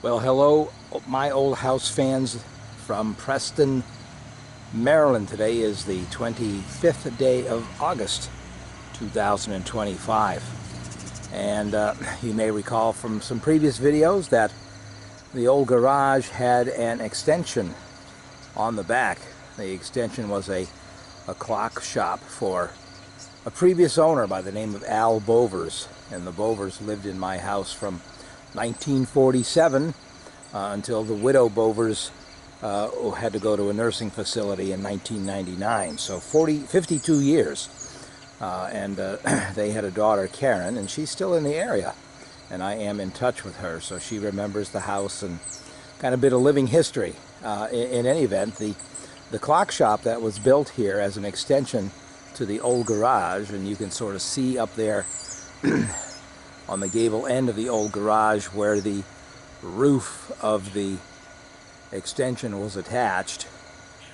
Well, hello, my old house fans from Preston, Maryland. Today is the 25th day of August, 2025. And you may recall from some previous videos that the old garage had an extension on the back. The extension was a clock shop for a previous owner by the name of Al Bovers. And the Bovers lived in my house from 1947 until the widow Bovers had to go to a nursing facility in 1999. So 52 years. And they had a daughter, Karen, and she's still in the area. And I am in touch with her, so she remembers the house and kind of a bit of living history. In any event, the clock shop that was built here as an extension to the old garage, and you can sort of see up there on the gable end of the old garage where the roof of the extension was attached,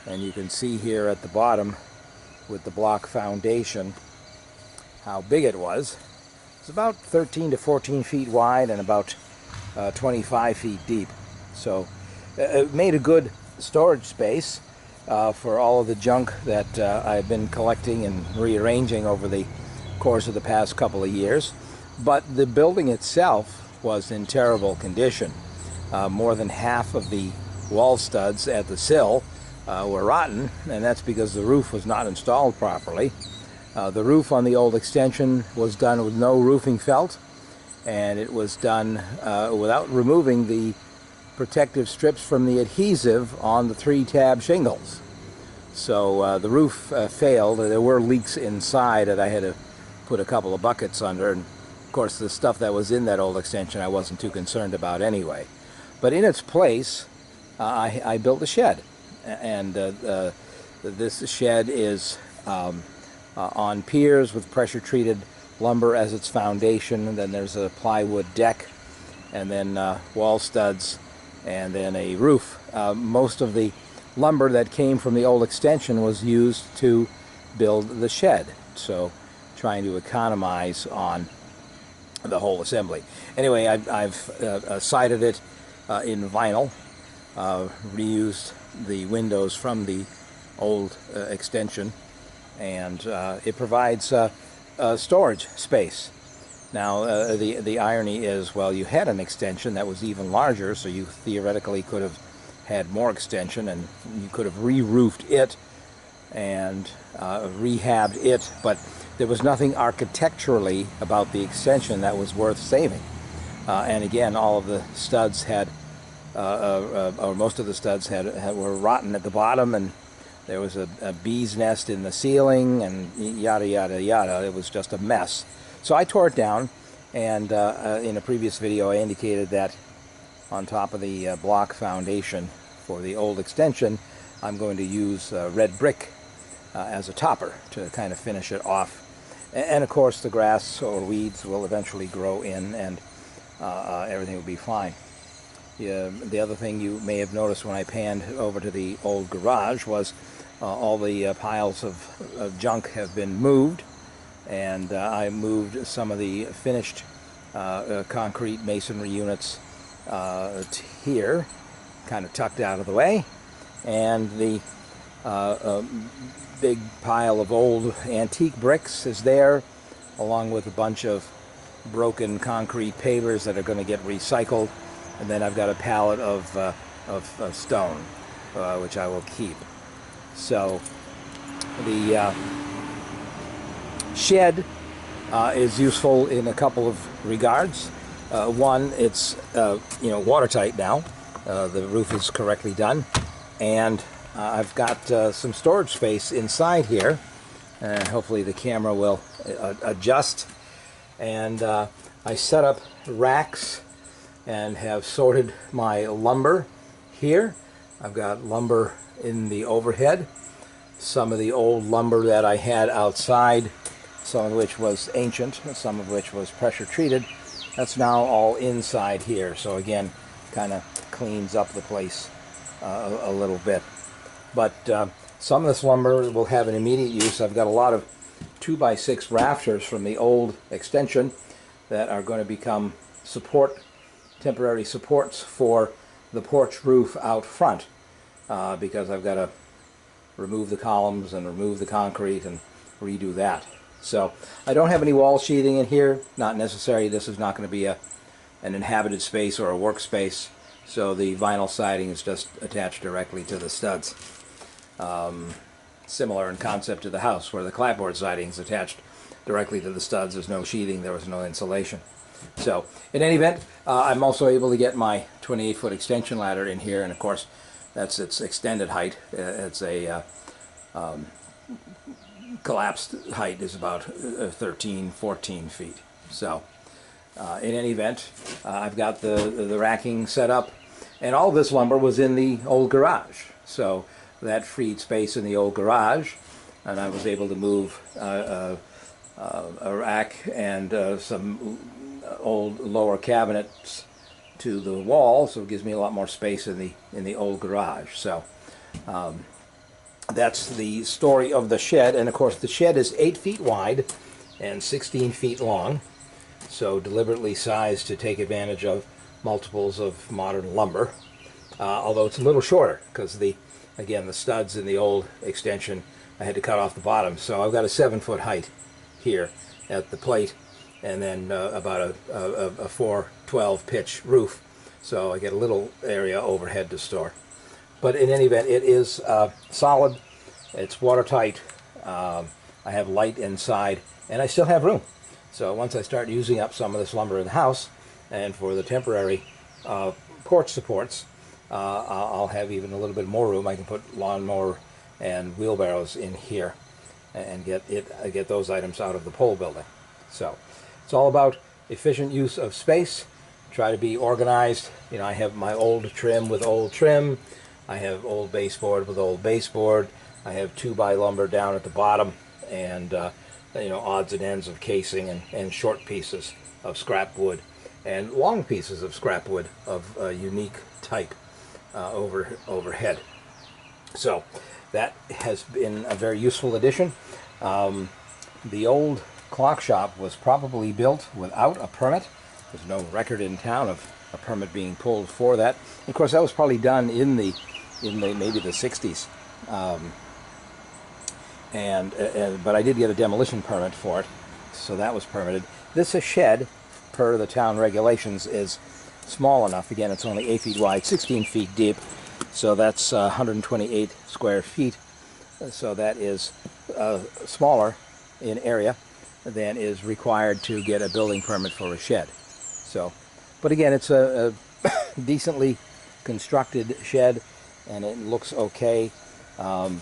and you can see here at the bottom with the block foundation how big it was. It's about 13 to 14 feet wide and about 25 feet deep, so it made a good storage space for all of the junk that I've been collecting and rearranging over the course of the past couple of years. But the building itself was in terrible condition. More than half of the wall studs at the sill were rotten, and that's because the roof was not installed properly. The roof on the old extension was done with no roofing felt, and it was done without removing the protective strips from the adhesive on the 3-tab shingles. So the roof failed. There were leaks inside that I had to put a couple of buckets under, and of course the stuff that was in that old extension I wasn't too concerned about anyway. But in its place I built a shed, and this shed is on piers with pressure treated lumber as its foundation, and then there's a plywood deck, and then wall studs, and then a roof. Most of the lumber that came from the old extension was used to build the shed, so trying to economize on the whole assembly. Anyway, I've sided it in vinyl, reused the windows from the old extension, and it provides storage space. Now the irony is, well, you had an extension that was even larger, so you theoretically could have had more extension, and you could have re-roofed it and rehabbed it, but there was nothing architecturally about the extension that was worth saving. And again, all of the studs had, or most of the studs were rotten at the bottom, and there was a bee's nest in the ceiling, and yada yada yada. It was just a mess. So I tore it down, and in a previous video I indicated that on top of the block foundation for the old extension, I'm going to use red brick as a topper to kind of finish it off. And of course the grass or weeds will eventually grow in, and everything will be fine. The other thing you may have noticed when I panned over to the old garage was all the piles of junk have been moved, and I moved some of the finished concrete masonry units here, kind of tucked out of the way, and the big pile of old antique bricks is there, along with a bunch of broken concrete pavers that are going to get recycled, and then I've got a pallet of stone, which I will keep. So the shed is useful in a couple of regards. One, it's watertight now. The roof is correctly done, and I've got some storage space inside here, and hopefully the camera will adjust. And I set up racks and have sorted my lumber here. I've got lumber in the overhead, some of the old lumber that I had outside, some of which was ancient, some of which was pressure treated. That's now all inside here, so again, kind of cleans up the place a little bit. But some of this lumber will have an immediate use. I've got a lot of 2x6 rafters from the old extension that are going to become support temporary supports for the porch roof out front because I've got to remove the columns and remove the concrete and redo that. So I don't have any wall sheathing in here, not necessary. This is not going to be an inhabited space or a workspace, so the vinyl siding is just attached directly to the studs. Similar in concept to the house where the clapboard siding is attached directly to the studs. There's no sheathing, there was no insulation. So in any event, I'm also able to get my 28-foot extension ladder in here, and of course that's its extended height. It's a collapsed height is about 13, 14 feet. So in any event, I've got the racking set up, and all this lumber was in the old garage. So that freed space in the old garage, and I was able to move a rack and some old lower cabinets to the wall, so it gives me a lot more space in the old garage. So that's the story of the shed. And of course the shed is 8 feet wide and 16 feet long, so deliberately sized to take advantage of multiples of modern lumber, although it's a little shorter because again the studs in the old extension I had to cut off the bottom. So I've got a 7-foot height here at the plate, and then about a 412 pitch roof, so I get a little area overhead to store. But in any event, it is solid, it's watertight, I have light inside, and I still have room. So once I start using up some of this lumber in the house, and for the temporary porch supports, I'll have even a little bit more room. I can put lawnmower and wheelbarrows in here and get those items out of the pole building. So it's all about efficient use of space. Try to be organized. You know, I have my old trim with old trim. I have old baseboard with old baseboard. I have 2x lumber down at the bottom, and you know, odds and ends of casing and short pieces of scrap wood and long pieces of scrap wood of a unique type overhead. So that has been a very useful addition. The old clock shop was probably built without a permit. There's no record in town of a permit being pulled for that. Of course, that was probably done in maybe the 60s. But I did get a demolition permit for it, so that was permitted. This shed, per the town regulations, is small enough. Again, it's only 8 feet wide, 16 feet deep, so that's 128 square feet. So that is smaller in area than is required to get a building permit for a shed. So, but again, it's a decently constructed shed, and it looks okay. Under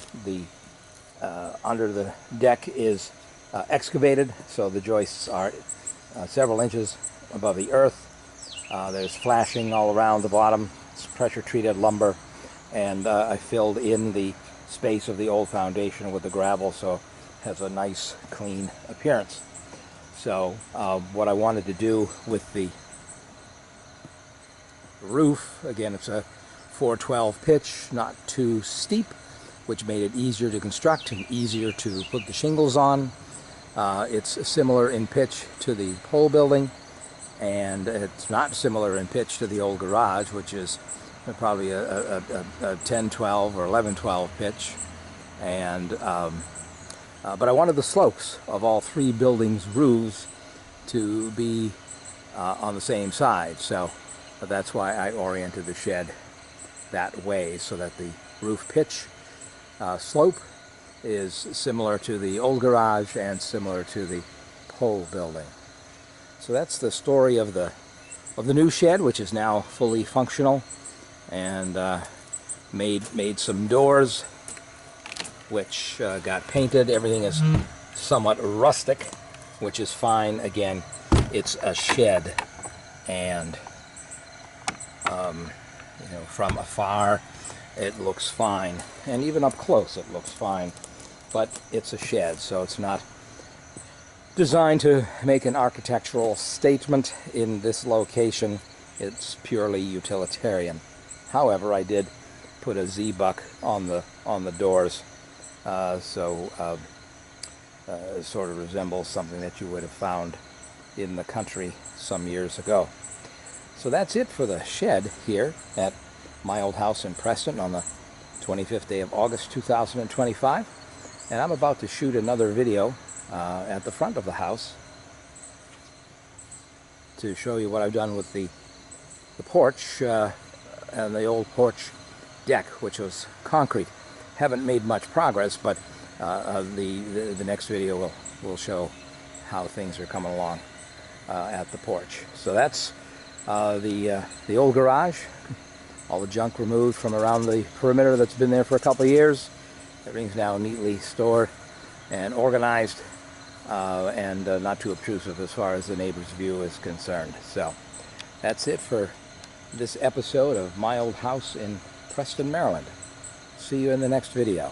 the deck is excavated, so the joists are several inches above the earth. There's flashing all around the bottom. It's pressure-treated lumber, and I filled in the space of the old foundation with the gravel, so it has a nice, clean appearance. So what I wanted to do with the roof, again, it's a 412 pitch, not too steep, which made it easier to construct and easier to put the shingles on. It's similar in pitch to the pole building, and it's not similar in pitch to the old garage, which is probably a 10-12 or 11-12 pitch. And but I wanted the slopes of all three buildings' roofs to be on the same side, so that's why I oriented the shed that way, so that the roof pitch slope is similar to the old garage and similar to the pole building. So that's the story of the new shed, which is now fully functional, and made some doors, which got painted. Everything is somewhat rustic, which is fine. Again, it's a shed, and you know, from afar it looks fine, and even up close it looks fine, but it's a shed, so it's not designed to make an architectural statement in this location. It's purely utilitarian. However, I did put a Z-buck on the doors, so it sort of resembles something that you would have found in the country some years ago. So that's it for the shed here at my old house in Preston on the 25th day of August 2025. And I'm about to shoot another video at the front of the house to show you what I've done with the porch and the old porch deck, which was concrete. Haven't made much progress, but the next video will show how things are coming along at the porch. So that's the old garage. All the junk removed from around the perimeter that's been there for a couple of years. Everything's now neatly stored and organized and not too obtrusive as far as the neighbor's view is concerned. So that's it for this episode of My Old House in Preston, Maryland. See you in the next video.